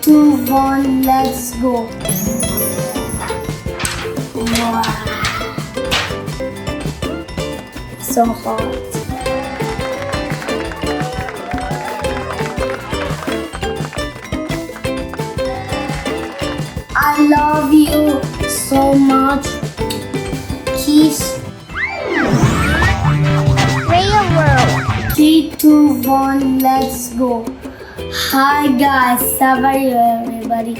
2, 1, let's go. Wow. So hot. I love you so much. Kiss. Raya World. 3, 2, 1, let's go. Hi guys, how are you everybody?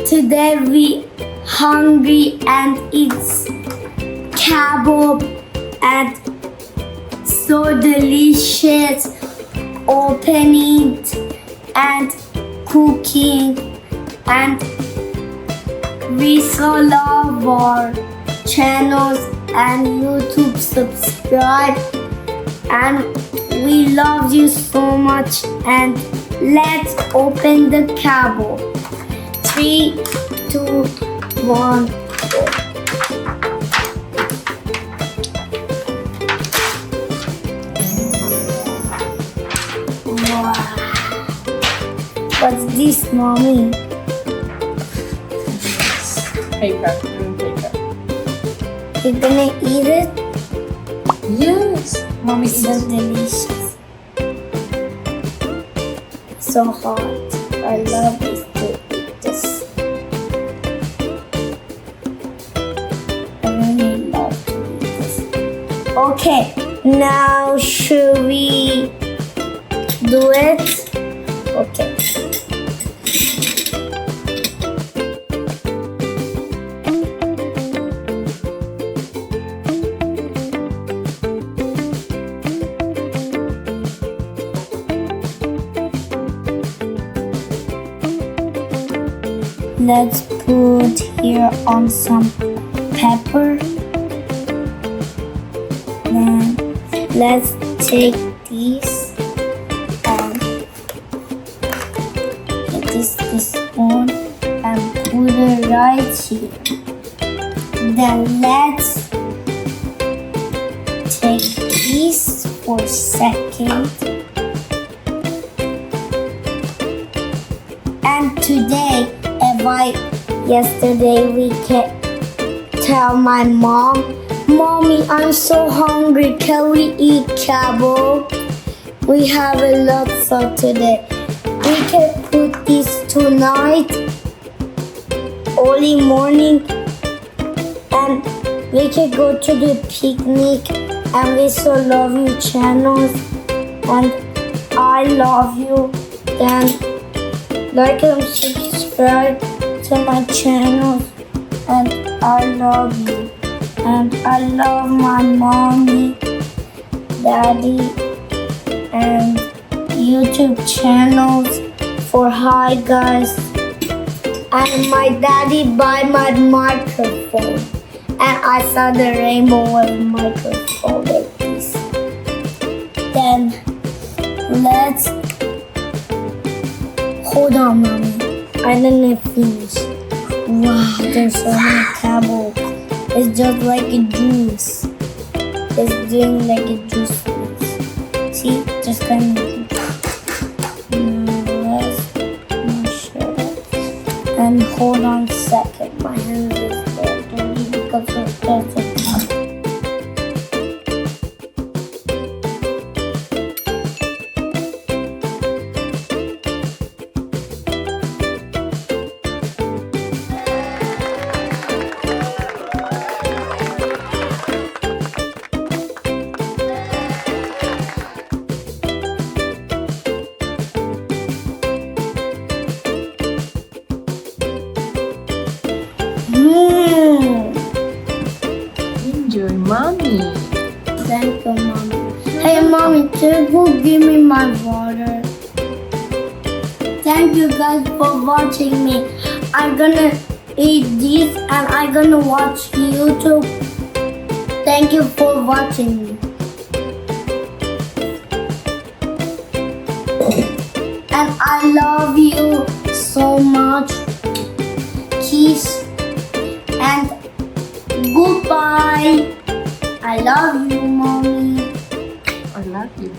Today we hungry and it's kebab and so delicious. Opening and cooking and we so love our channels and YouTube subscribe and we love you so much and let's open the kebab. 3, 2, 1, go. Wow. What's this, mommy? Paper, room paper. You're gonna eat it? Yes, mommy It's so delicious. So hot. I love this to eat this. I really love to eat this. Okay, now should we do it? Okay. Let's put here on some pepper. Then let's take this and get this spoon and put it right here. Then let's take this for a second. And today, yesterday we can tell my mom, Mommy, I'm so hungry. Can we eat kebab? We have a lot so today. We can put this tonight, early morning, and we can go to the picnic. And we so love you channels, and I love you. Then like and subscribe to my channel, and I love you, and I love my mommy, daddy, and YouTube channels for hi guys, and my daddy buy my microphone, and I saw the rainbow with microphone like this. Then let's hold on, mommy. I didn't finish. Wow, there's so many kebab. It's just like a juice. It's doing like a juice. See, just kind of. Now let's mash it. And hold on a second. My hands is very dirty because there's a kebab. Enjoy, mommy. Thank you, mommy. Hey, mommy, can you give me my water? Thank you guys for watching me. I'm gonna eat this and I'm gonna watch YouTube. Thank you for watching me. And I love you so much. Kiss and goodbye. I love you, mommy. I love you.